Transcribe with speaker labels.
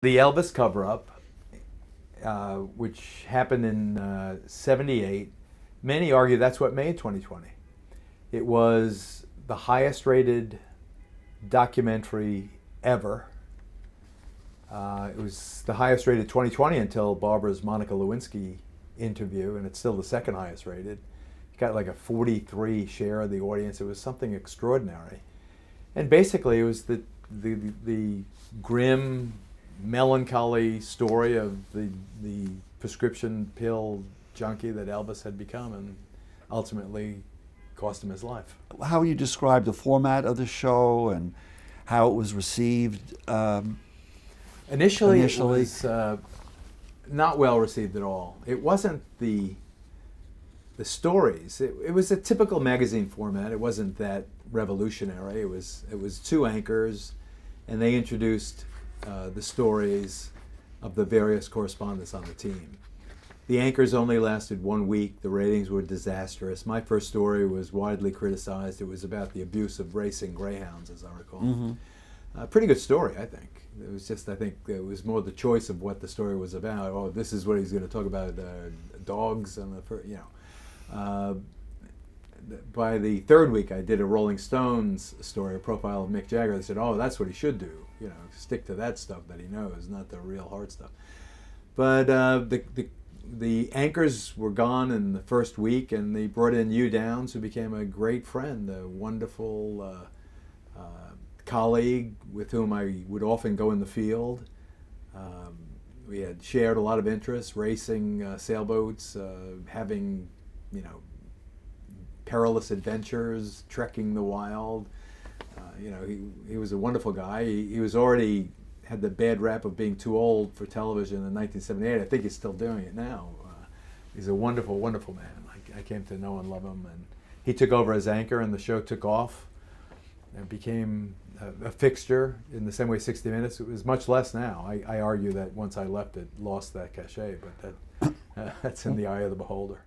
Speaker 1: The Elvis cover-up, which happened in '78, many argue that's what made 2020. It was the highest rated documentary ever. It was the highest rated 2020 until Barbara's Monica Lewinsky interview, and it's still the second highest rated. It got like a 43 share of the audience. It was something extraordinary. And basically it was the grim, melancholy story of the prescription pill junkie that Elvis had become, and ultimately cost him his life.
Speaker 2: How would you describe the format of the show and how it was received?
Speaker 1: Initially, it was not well received at all. It wasn't the stories. It was a typical magazine format. It wasn't that revolutionary. It was two anchors, and they introduced the stories of the various correspondents on the team. The anchors only lasted 1 week. The ratings were disastrous. My first story was widely criticized. It was about the abuse of racing greyhounds, as I recall. Mm-hmm. Pretty good story, I think. It was just, I think, it was more the choice of what the story was about. Oh, this is what he's going to talk about, dogs, and by the third week, I did a Rolling Stones story, a profile of Mick Jagger. They said, "Oh, that's what he should do. Stick to that stuff that he knows, not the real hard stuff." But the anchors were gone in the first week, and they brought in Hugh Downs, who became a great friend, a wonderful colleague with whom I would often go in the field. We had shared a lot of interests: racing sailboats, having perilous adventures, trekking the wild. He was a wonderful guy. He was already had the bad rap of being too old for television in 1978. I think he's still doing it now. He's a wonderful, wonderful man. I came to know and love him, and he took over as anchor, and the show took off and became a fixture in the same way 60 Minutes. It was much less now. I argue that once I left, it lost that cachet, but that's in the eye of the beholder.